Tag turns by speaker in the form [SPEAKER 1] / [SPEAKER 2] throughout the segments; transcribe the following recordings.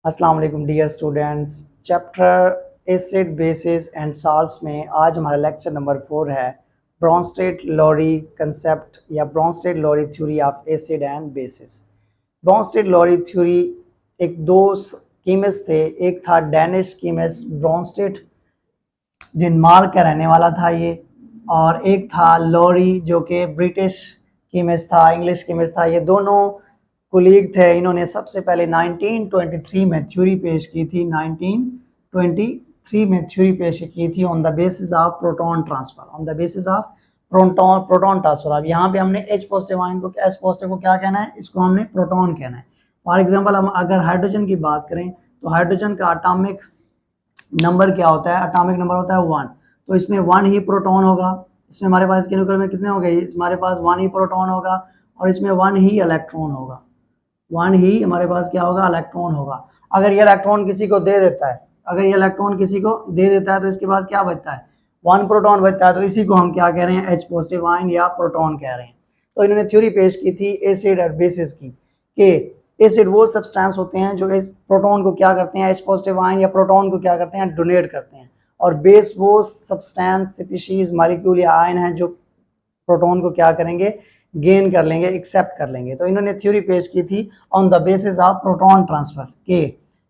[SPEAKER 1] अस्सलाम वालेकुम dear students. Chapter acid bases and salts में आज हमारा लेक्चर नंबर 4 है ब्रॉन्स्टेड-लॉरी कंसेप्ट या Bronsted Lowry theory of acid and bases. Bronsted Lowry theory एक दो केमिस्ट थे, एक था डेनिश केमिस्ट ब्रॉन्स्टेड, डेनमार्क का रहने वाला था ये, और एक था लॉरी जो कि ब्रिटिश केमिस्ट था, इंग्लिश केमिस्ट था। ये दोनों कुलीग थे। इन्होंने सबसे पहले 1923 में थ्योरी पेश की थी, 1923 में थ्योरी पेश की थी on the basis of proton transfer, on the basis of proton transfer. अब यहाँ पे हमने H पॉजिटिव आयन को, H पॉजिटिव को क्या कहना है, इसको हमने प्रोटॉन कहना है। फॉर एग्जांपल हम अगर हाइड्रोजन की बात करें तो हाइड्रोजन का एटॉमिक नंबर क्या होता है, एटॉमिक नंबर होता है 1, तो इसमें 1 ही प्रोटॉन होगा। इसमें हमारे पास केमिकल में कितने हो गए, हमारे पास 1 ही प्रोटॉन होगा और इसमें 1 ही इलेक्ट्रॉन होगा, 1 ही हमारे पास क्या होगा, इलेक्ट्रॉन होगा। अगर ये इलेक्ट्रॉन किसी को दे देता है, अगर ये इलेक्ट्रॉन किसी को दे देता है तो इसके पास क्या बचता है, 1 प्रोटॉन बचता है। तो इसी को हम क्या कह रहे हैं, H पॉजिटिव आयन या प्रोटॉन कह रहे हैं। तो इन्होंने थ्योरी पेश की थी एसिड और बेसिस की, कि एसिड वो सब्सटेंस होते हैं जो इस प्रोटॉन को क्या करते हैं, H पॉजिटिव आयन या प्रोटॉन को क्या करते हैं, डोनेट करते हैं, और बेस वो सब्सटेंस, स्पीशीज, मॉलिक्यूल या आयन है जो प्रोटॉन को क्या करेंगे, गेन कर लेंगे, एक्सेप्ट कर लेंगे। तो इन्होंने थ्योरी पेश की थी on the basis of proton transfer के।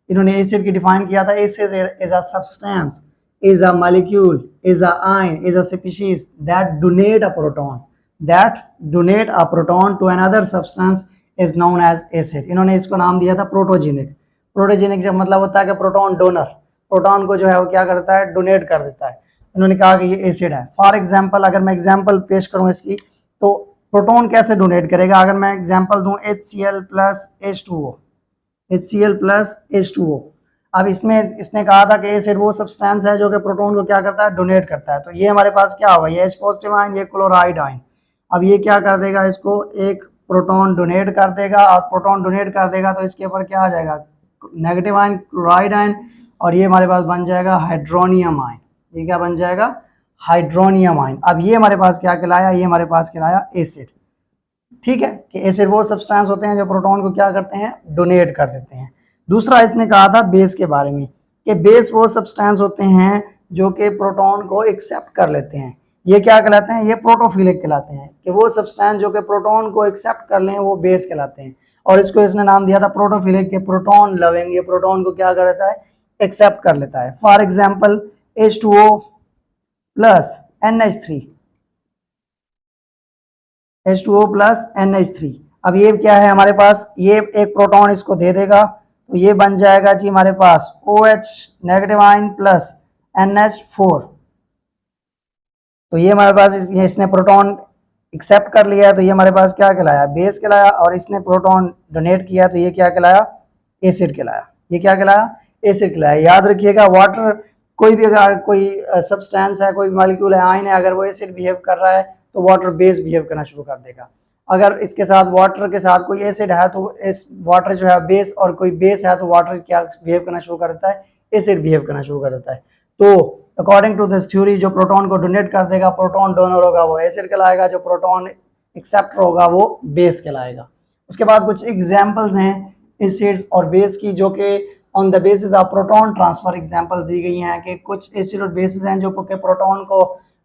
[SPEAKER 1] इन्होंने एसिड की डिफाइन किया था, acid is a substance, is a molecule, is an ion, is a species that donate a proton, that donate a proton to another substance is known as acid. इन्होंने इसको नाम दिया था प्रोटोजेनिक। प्रोटोजेनिक जब मतलब होता है कि प्रोटॉन डोनर, प्रोटॉन को जो है वो क्या करता है, डोनेट कर देता है। उन्होंने कहा कि ये एसिड है। फॉर एग्जांपल अगर मैं एग्जांपल पेश करूं इसकी, तो प्रोटॉन कैसे डोनेट करेगा, अगर मैं एग्जांपल दूं HCl plus H2O, HCl plus H2O। अब इसमें इसने कहा था कि एसिड वो सब्सटेंस है जो कि प्रोटॉन को क्या करता है, डोनेट करता है। तो ये हमारे पास क्या होगा, ये H पॉजिटिव आयन, ये क्लोराइड आयन। अब ये क्या कर देगा, इसको एक प्रोटॉन डोनेट कर देगा, और प्रोटॉन डोनेट कर देगा तो इसके ऊपर क्या आ जाएगा, नेगेटिव आयन, क्लोराइड आयन, और ये हमारे पास बन जाएगा हाइड्रोनियम आयन। ये क्या बन जाएगा, हाइड्रोनियम आयन। अब ये हमारे पास क्या कहलाया, ये हमारे पास कहलाया एसिड। ठीक है, कि एसिड वो सब्सटेंस होते हैं जो प्रोटॉन को क्या करते हैं, डोनेट कर देते हैं। दूसरा इसने कहा था बेस के बारे में, कि बेस वो सब्सटेंस होते हैं जो कि प्रोटॉन को एक्सेप्ट कर लेते हैं। ये क्या कहलाते हैं, ये प्रोटोफिलिक कहलाते हैं, कि वो सब्सटेंस जो कि प्रोटॉन को एक्सेप्ट कर लें वो बेस कहलाते हैं। और इसको इसने नाम दिया था प्रोटोफिलिक, के प्रोटॉन लविंग, ये प्रोटॉन को क्या कर लेता है, एक्सेप्ट कर लेता है। For example H2O plus NH3, H2O plus NH3। अब ये क्या है हमारे पास, ये एक प्रोटॉन इसको दे देगा तो ये बन जाएगा जी हमारे पास OH negative ion plus NH4। तो ये हमारे पास इसने प्रोटॉन एक्सेप्ट कर लिया है, तो ये हमारे पास क्या कहलाया, बेस कहलाया। और इसने प्रोटॉन डोनेट किया तो ये क्या कहलाया, एसिड कहलाया। ये क्या कहलाया, एसिड कहलाया। याद रखिएगा, वाटर, कोई भी अगर कोई सब्सटेंस है, कोई मॉलिक्यूल है, आयन है, अगर वो एसिड बिहेव कर रहा है तो वाटर बेस बिहेव करना शुरू कर देगा। अगर इसके साथ वाटर के साथ कोई एसिड है तो इस वाटर जो है बेस, और कोई बेस है तो वाटर क्या बिहेव करना शुरू कर देता है, एसिड बिहेव करना शुरू कर देता है। तो अकॉर्डिंग टू दिस थ्योरी, जो प्रोटॉन को डोनेट कर देगा, प्रोटॉन डोनर होगा, वो एसिड कहलाएगा, जो प्रोटॉन एक्सेप्टर होगा वो बेस कहलाएगा। उसके बाद कुछ एग्जाम्पल्स हैं एसिड्स और बेस की, जो कि on the basis of proton transfer examples दी गई हैं, कि कुछ एसिड और बेसिस हैं जो प्रोटॉन को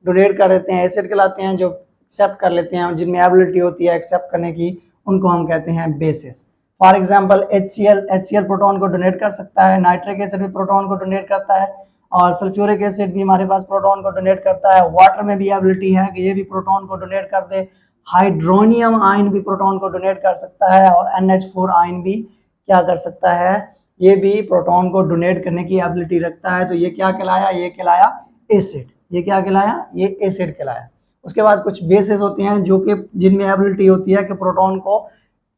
[SPEAKER 1] डोनेट कर देते हैं, एसिड कहलाते हैं, जो एक्सेप्ट कर लेते हैं, जिनमें एबिलिटी होती है एक्सेप्ट करने की, उनको हम कहते हैं basis. For example HCl proton को डोनेट कर सकता है, नाइट्रिक एसिड भी प्रोटॉन को डोनेट करता है, और सल्फ्यूरिक एसिड भी हमारे पास प्रोटॉन को डोनेट करता है। वाटर में भी एबिलिटी है कि ये भी प्रोटॉन को डोनेट कर दे। हाइड्रोनियम आयन भी प्रोटॉन को डोनेट कर सकता है, और NH4 आयन भी क्या कर सकता है, ये भी प्रोटॉन को डोनेट करने की एबिलिटी रखता है। तो ये क्या कहलाया, ये कहलाया एसिड। ये क्या कहलाया, ये एसिड कहलाया। उसके बाद कुछ बेसिस होते हैं जो कि जिनमें एबिलिटी होती है कि प्रोटॉन को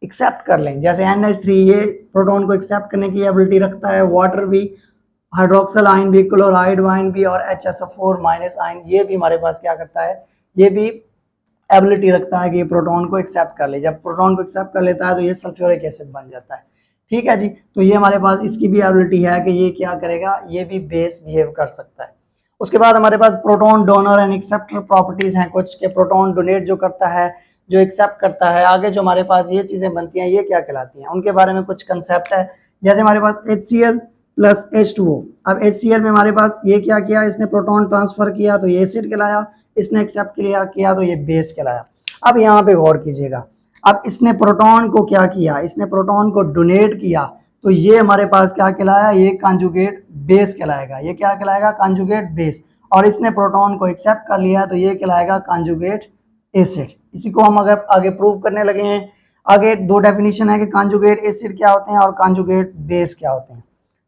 [SPEAKER 1] एक्सेप्ट कर लें, जैसे NH3, ये प्रोटॉन को एक्सेप्ट करने की एबिलिटी रखता है। वाटर भी, हाइड्रोक्सल आयन भी, क्लोराइड आयन भी, और HSO4 माइनस आयन, ये भी हमारे पास क्या करता है, ये भी एबिलिटी रखता है कि ये प्रोटॉन को एक्सेप्ट कर ले। जब प्रोटॉन को एक्सेप्ट कर लेता है तो ये सल्फ्यूरिक एसिड बन जाता है। ठीक है जी, तो ये हमारे पास इसकी भी एबिलिटी है कि ये क्या करेगा, ये भी बेस बिहेव कर सकता है। उसके बाद हमारे पास proton donor and acceptor properties हैं कुछ, के प्रोटॉन डोनेट जो करता है, जो एक्सेप्ट करता है। आगे जो हमारे पास ये चीज़ें बनती हैं, ये क्या कहलाती हैं, उनके बारे में कुछ कंसेप्ट है, जैसे हमारे पास HCl प्लस H2O। अब HCl में हमारे पास ये क्या किया, इसने प्रोटॉन ट्रांसफर किया तो ये एसिड कहलाया, इसने एक्सेप्ट किया तो ये बेस कहलाया। अब यहाँ पे गौर कीजिएगा, अब इसने प्रोटॉन को क्या किया, इसने प्रोटॉन को डोनेट किया तो ये हमारे पास क्या कहलाया, ये कॉन्जुगेट बेस कहलाएगा। ये क्या कहलाएगा, कॉन्जुगेट बेस। और इसने प्रोटॉन को एक्सेप्ट कर लिया तो ये कहलाएगा कॉन्जुगेट एसिड। इसी को हम अगर आगे प्रूव करने लगे हैं। आगे दो डेफिनेशन है कि कॉन्जुगेट एसिड क्या होते हैं और कॉन्जुगेट बेस क्या होते हैं।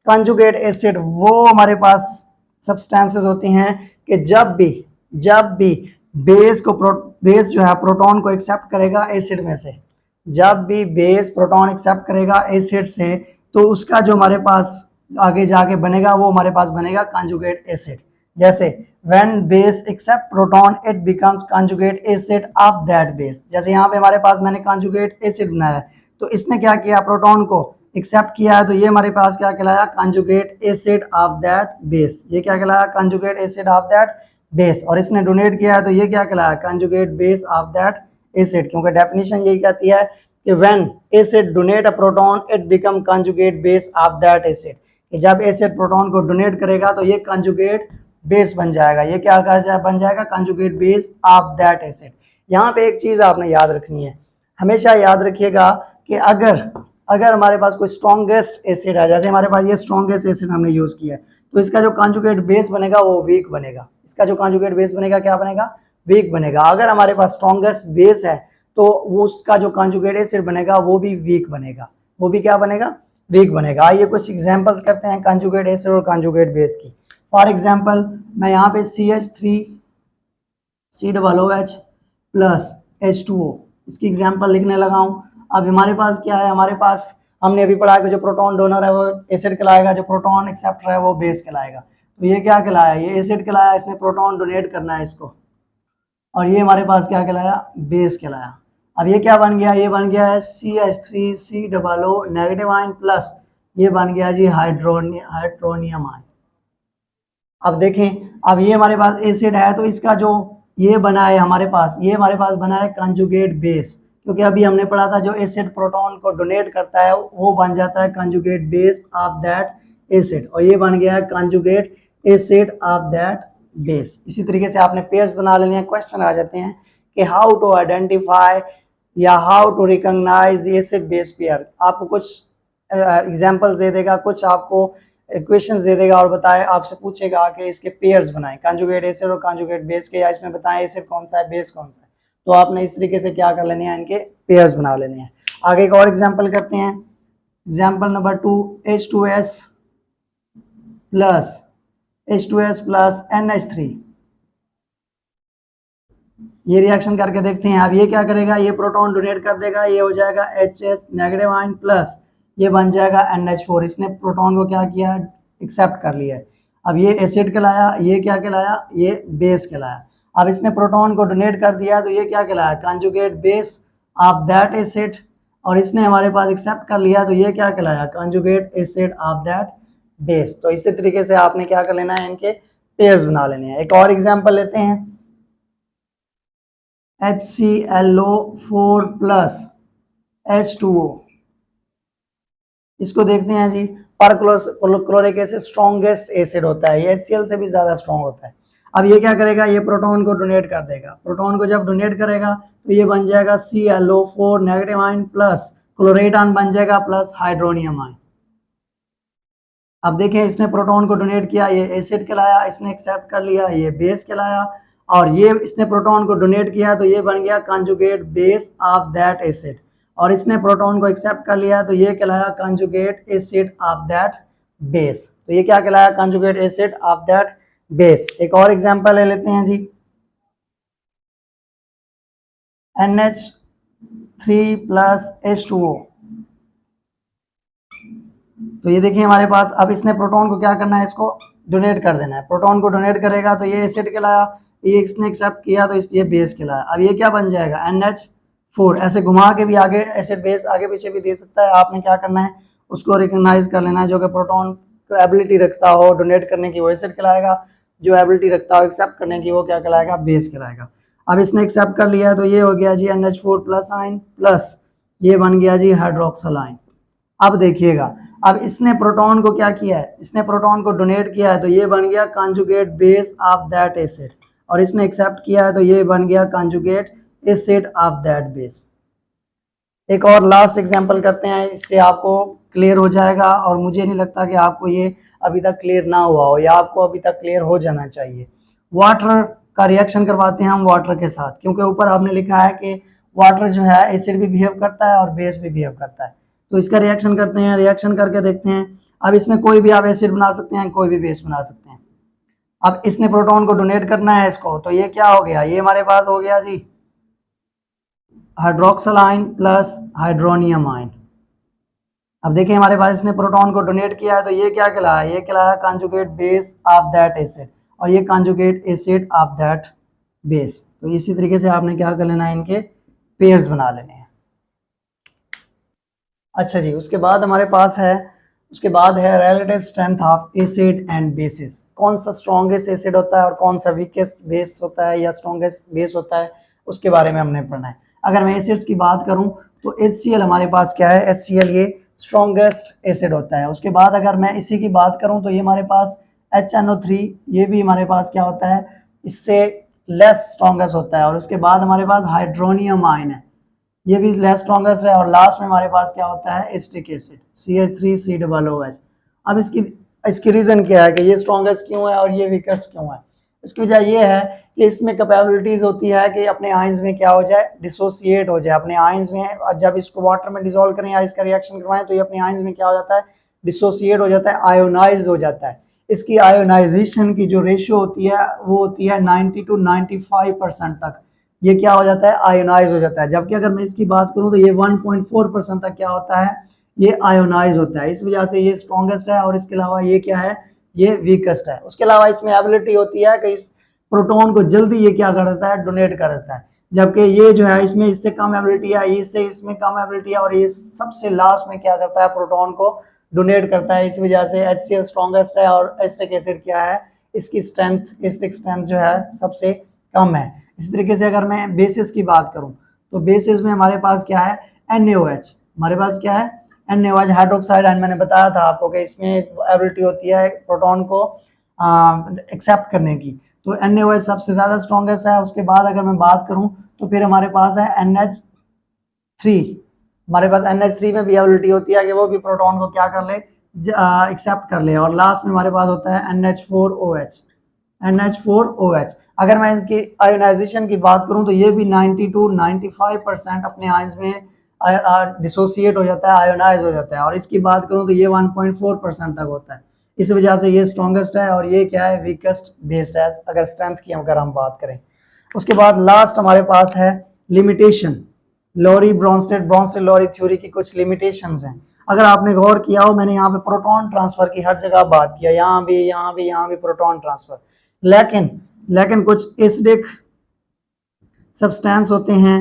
[SPEAKER 1] कॉन्जुगेट एसिड वो हमारे पास सब्सटेंसेस होती हैं कि जब भी बेस जो है प्रोटॉन को एक्सेप्ट करेगा एसिड में से, जब भी बेस प्रोटॉन एक्सेप्ट करेगा एसिड से तो उसका जो हमारे पास आगे जाके बनेगा वो हमारे पास बनेगा कॉन्जुगेट एसिड। जैसे when base accept proton it becomes conjugate acid of that base। जैसे यहाँ पे हमारे पास मैंने conjugate acid बनाया है तो इसने क्या किया, प्रोटॉन को एक्सेप्ट किया है तो ये हमारे पास क्या कहलाया, conjugate acid of that base। ये क्या कहलाया, conjugate acid of that base। और इसने डोनेट किया है तो ये क्या कहलाया, conjugate base of that acid। क्योंकि डेफिनेशन यही कहती है कि when acid donate a proton it become conjugate base of that acid। कि जब एसिड प्रोटॉन को डोनेट करेगा तो ये conjugate बेस बन जाएगा। ये क्या बन जाएगा, conjugate base of that acid. यहाँ पे एक चीज आपने याद रखनी है, हमेशा याद रखिएगा कि अगर हमारे पास कोई स्ट्रॉन्गेस्ट एसिड है, जैसे हमारे पास ये स्ट्रॉन्गेस्ट एसिड हमने यूज किया है तो इसका जो कंजुगेट बेस बनेगा वो वीक बनेगा। इसका जो कंजुगेट बेस बनेगा क्या बनेगा, वीक बनेगा। अगर हमारे पास स्ट्रॉन्गेस्ट बेस है तो उसका जो कंजुगेट एसिड बनेगा वो भी वीक बनेगा, वो भी क्या बनेगा, वीक बनेगा। आइए कुछ एग्जांपल्स करते हैं कंजुगेट एसिड और कंजुगेट बेस की। फॉर एग्जाम्पल मैं यहाँ पे CH3COOH प्लस H2O इसकी एग्जाम्पल लिखने लगा हूँ। अब हमारे पास क्या है, हमारे पास हमने अभी पढ़ा कि जो प्रोटॉन डोनर है वो एसिड कहलाएगा, जो प्रोटॉन एक्सेप्टर है वो बेस कहलाएगा। तो ये क्या कहलाया, ये एसिड कहलाया, इसने प्रोटॉन डोनेट करना है इसको, और ये हमारे पास क्या कहलाया, बेस कहलाया। अब ये क्या बन गया, ये बन गया है CH3COO नेगेटिव आयन प्लस ये बन गया जी हाइड्रोनियम आयन। अब देखें, अब ये हमारे पास एसिड है तो इसका जो ये बना है हमारे पास, ये हमारे पास बना है कंजुगेट बेस। क्योंकि अभी हमने पढ़ा था जो एसिड प्रोटॉन को डोनेट करता है वो बन जाता है conjugate base of that acid, और ये बन गया है conjugate acid of that base. इसी तरीके से आपने पेयर्स बना लेने हैं। क्वेश्चन आ जाते हैं कि हाउ टू आइडेंटिफाई या how to recognise the acid base pair. आपको कुछ एग्जांपल्स दे देगा, कुछ आपको इक्वेशंस दे देगा और बताए, आपसे पूछेगा कि इसके पेयर्स बनाएं, कंजुगेट एसिड और कंजुगेट बेस के, या इसमें बताएं एसिड कौन सा है बेस कौन सा है। तो आपने इस तरीके से क्या कर लेने हैं, इनके पेयर्स बना लेने हैं। आगे एक और एग्जांपल करते हैं। Example number 2 H2S plus NH3। ये रिएक्शन करके देखते हैं। अब ये क्या करेगा, ये प्रोटॉन डोनेट कर देगा, ये हो जाएगा HS नेगेटिव आयन प्लस ये बन जाएगा NH4। इसने प्रोटॉन को क्या किया, एक्सेप्ट कर लिया है। अब ये एसिड कहलाया, ये क्या कहलाया, ये बेस कहलाया। अब इसने प्रोटॉन को डोनेट कर दिया तो ये क्या कहलाया, conjugate base of that acid, और इसने हमारे पास एक्सेप्ट कर लिया तो ये क्या कहलाया, conjugate acid of that base. तो इसी तरीके से आपने क्या कर लेना है, इनके पेयर्स बना लेने हैं। एक और एग्जाम्पल लेते हैं, HClO4 प्लस H2O। इसको देखते हैं जी। परक्लोरिक एसिड स्ट्रॉन्गेस्ट एसिड होता है, ये HCl से भी ज्यादा स्ट्रॉन्ग होता है। अब ये क्या करेगा, ये प्रोटॉन को डोनेट कर देगा। प्रोटॉन को जब डोनेट करेगा तो ये बन जाएगा ClO4 negative ion plus chlorate ion बन जाएगा प्लस हाइड्रोनियम आयन। अब देखें, इसने प्रोटॉन को डोनेट किया, ये एसिड कहलाया, इसने एक्सेप्ट कर लिया, ये बेस कहलाया, और ये इसने प्रोटॉन को डोनेट किया तो ये बन गया conjugate base of that acid, और इसने प्रोटॉन को एक्सेप्ट कर लिया तो ये कहलाया conjugate acid of that base. तो ये क्या कहलाया, conjugate acid of that base. एक और एग्जांपल ले लेते हैं जी, NH3 प्लस H2O। तो ये देखिए हमारे पास, अब इसने प्रोटॉन को क्या करना है, इसको डोनेट कर देना है। प्रोटॉन को डोनेट करेगा तो ये एसिड कहलाया, ये इसने एक्सेप्ट किया तो ये बेस कहलाया। अब ये क्या बन जाएगा, NH4। ऐसे घुमा के भी आगे एसिड बेस आगे पीछे भी दे सकता है। आपने क्या करना है, उसको रिकॉग्नाइज कर लेना है। जो कि प्रोटॉन को एबिलिटी रखता हो डोनेट करने की वो एसिड कहलाएगा, जो एबिलिटी रखता हो एक्सेप्ट करने की वो क्या कहलाएगा, बेस कहलाएगा। अब इसने एक्सेप्ट कर लिया तो ये हो गया जी NH4 प्लस आयन प्लस ये बन गया जी हाइड्रोक्सिल आयन। अब देखिएगा, अब इसने प्रोटॉन को क्या किया है, इसने प्रोटॉन को डोनेट किया है तो ये बन गया conjugate base of that acid, और इसने एक्सेप्ट किया है तो ये बन गया conjugate acid of that base. एक और लास्ट एग्जांपल करते हैं, इससे आपको क्लियर हो जाएगा, और मुझे नहीं लगता कि आपको ये अभी तक क्लियर ना हुआ हो, या आपको अभी तक क्लियर हो जाना चाहिए। वाटर का रिएक्शन करवाते हैं हम वाटर के साथ, क्योंकि ऊपर आपने लिखा है कि वाटर जो है एसिड भी बिहेव करता है और बेस भी बिहेव करता है। तो इसका रिएक्शन करते हैं, रिएक्शन करके देखते हैं। अब इसमें कोई भी आप एसिड बना सकते हैं, कोई भी बेस बना सकते हैं। अब इसने प्रोटॉन को डोनेट करना है इसको, तो ये क्या हो गया, ये हमारे पास हो गया जी हाइड्रोक्सलाइन प्लस हाइड्रोनियम आयन। अब देखिए हमारे पास इसने प्रोटॉन को डोनेट किया है तो ये क्या कहलाया, ये कहलाया conjugate base of that acid, और ये conjugate acid of that base. तो इसी तरीके से आपने क्या कर लेना है, इनके पेयर्स बना लेने हैं। अच्छा जी, उसके बाद हमारे पास है, उसके बाद है relative strength of acid and basis. कौन सा स्ट्रॉन्गेस्ट एसिड होता है और कौन सा वीकेस्ट बेस होता है या स्ट्रॉन्गेस्ट बेस होता है, उसके बारे में हमने पढ़ना है। अगर मैं एसिड्स की बात करूं तो HCl हमारे पास क्या है, HCl ये स्ट्रॉन्गेस्ट एसिड होता है। उसके बाद अगर मैं इसी की बात करूं तो ये हमारे पास HNO3, ये भी हमारे पास क्या होता है, इससे लेस स्ट्रॉन्गेस्ट होता है। और उसके बाद हमारे पास हाइड्रोनियम आयन है, ये भी लेस स्ट्रॉन्गेस्ट है। और लास्ट में हमारे पास क्या होता है, एसिटिक एसिड CH3COOH। अब इसकी इसकी रीज़न क्या है कि ये स्ट्रॉन्गेस्ट क्यों है और ये वीकेस्ट क्यों है। इसकी वजह ये है कि इसमें कैपेबिलिटीज होती है कि अपने आयंस में क्या हो जाए, डिसोसिएट हो जाए अपने आयंस में। जब इसको वाटर में डिसॉल्व करें या इसका रिएक्शन करवाएं तो ये अपने आयंस में क्या हो जाता है, डिसोसिएट हो जाता है, आयोनाइज हो जाता है। इसकी आयोनाइजेशन की जो रेशियो होती है वो होती है 90 to 95% तक, ये क्या हो जाता है, आयोनाइज हो जाता है। जबकि अगर मैं इसकी बात करूं तो ये 1.4% तक क्या होता है, ये आयोनाइज होता है। इस वजह से ये स्ट्रॉन्गेस्ट है, और इसके अलावा ये क्या है, ये वीकेस्ट है। उसके अलावा इसमें एबिलिटी होती है कि इस प्रोटॉन को जल्दी ये क्या कर देता है, डोनेट कर देता है। जबकि ये जो है इसमें इससे कम एबिलिटी है, इससे इसमें कम एबिलिटी है, और ये सबसे लास्ट में क्या करता है, प्रोटॉन को डोनेट करता है। इस वजह से HCl स्ट्रॉन्गेस्ट है, और एसिटिक एसिड क्या है, इसकी स्ट्रेंथ, एसिटिक स्ट्रेंथ जो है सबसे कम है। इसी तरीके से अगर मैं बेसिस की बात करूं तो बेसिस में हमारे पास क्या है, NaOH। हमारे पास क्या है, NaOH हाइड्रोक्साइड आयन। मैंने बताया था आपको कि इसमें एबिलिटी होती है प्रोटॉन को एक्सेप्ट करने की, तो NaOH सबसे ज़्यादा स्ट्रॉन्गेस्ट है। उसके बाद अगर मैं बात करूं तो फिर हमारे पास है NH3। हमारे पास NH3 में भी एबिलिटी होती है कि वो भी प्रोटॉन को क्या कर ले, एक्सेप्ट कर ले। और लास्ट में हमारे पास होता है NH4OH। अगर मैं इसकी आयोनाइजेशन की बात करूं तो ये भी 90 to 95% अपने आयंस में डिसोसिएट हो जाता है, आयोनाइज हो जाता है। और इसकी बात करूं तो ये 1.4% तक होता है। इस वजह से ये स्ट्रॉन्गेस्ट है, और ये क्या है, वीकेस्ट बेस्ड है अगर स्ट्रेंथ की अगर हम बात करें। उसके बाद लास्ट हमारे पास है limitation, Lowry Bronsted Lowry theory की कुछ लिमिटेशंस हैं। अगर आपने गौर किया हो, मैंने यहाँ पे प्रोटॉन ट्रांसफर की हर जगह बात किया, यहाँ भी प्रोटॉन ट्रांसफर, लेकिन कुछ एसिडिक सब्सटेंस होते हैं,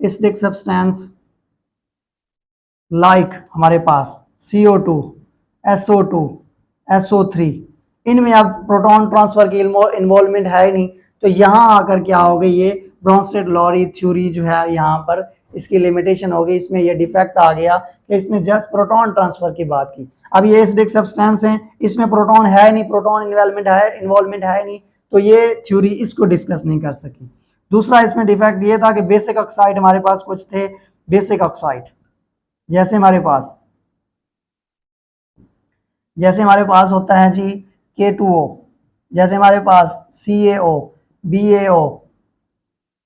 [SPEAKER 1] एसिडिक सब्सटेंस लाइक हमारे पास CO2, SO2, SO3, इनमें अब प्रोटॉन ट्रांसफर की इन्वॉल्वमेंट है ही नहीं। तो यहाँ आकर क्या हो गई, ये ब्रॉन्स्टेड लॉरी थ्योरी जो है यहाँ पर इसकी लिमिटेशन हो गई, इसमें ये डिफेक्ट आ गया कि इसने जस्ट प्रोटॉन ट्रांसफर की बात की। अब ये एसिडिक सब्सटेंस हैं, इसमें प्रोटॉन है नहीं, प्रोटॉन इन्वॉल्वमेंट है नहीं, तो ये थ्योरी इसको डिस्कस नहीं कर सकी। दूसरा इसमें डिफेक्ट ये था कि बेसिक ऑक्साइड हमारे पास कुछ थे, बेसिक ऑक्साइड जैसे हमारे पास होता है जी K2O, जैसे हमारे पास CaO, BaO,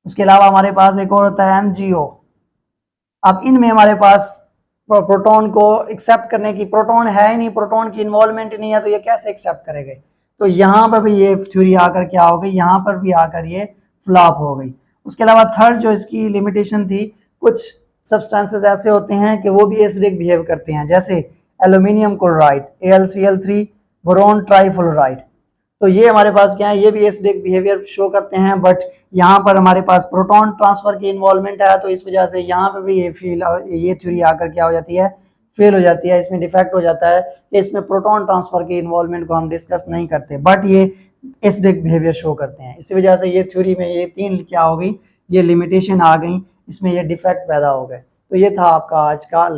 [SPEAKER 1] उसके अलावा हमारे पास एक और होता है MgO। अब इनमें हमारे पास प्रोटॉन को एक्सेप्ट करने की, प्रोटॉन है ही नहीं, प्रोटॉन की इन्वॉल्वमेंट नहीं है, तो ये कैसे एक्सेप्ट करेंगे। तो यहाँ पर भी ये थ्योरी आकर क्या हो गई, यहाँ पर भी आकर ये फ्लॉप हो गई। उसके अलावा थर्ड जो इसकी लिमिटेशन थी, कुछ सब्सटेंसेस ऐसे होते हैं कि वो भी एसिडिक बिहेव करते हैं, जैसे aluminium chloride AlCl3, boron trifluoride. तो ये हमारे पास क्या है, ये भी एसिडिक बिहेवियर शो करते हैं, बट यहाँ पर हमारे पास प्रोटॉन ट्रांसफर की इन्वॉल्वमेंट है, तो इस वजह से यहाँ पर भी ये थ्योरी आकर क्या हो जाती है, फेल हो जाती है। इसमें डिफेक्ट हो जाता है कि इसमें प्रोटॉन ट्रांसफर की इन्वॉल्वमेंट को हम डिस्कस नहीं करते, बट ये एसिडिक बिहेवियर शो करते हैं। इसी वजह से ये थ्योरी में ये तीन क्या हो गई, ये लिमिटेशन आ गई, इसमें ये डिफेक्ट पैदा हो गए। तो ये था आपका आज का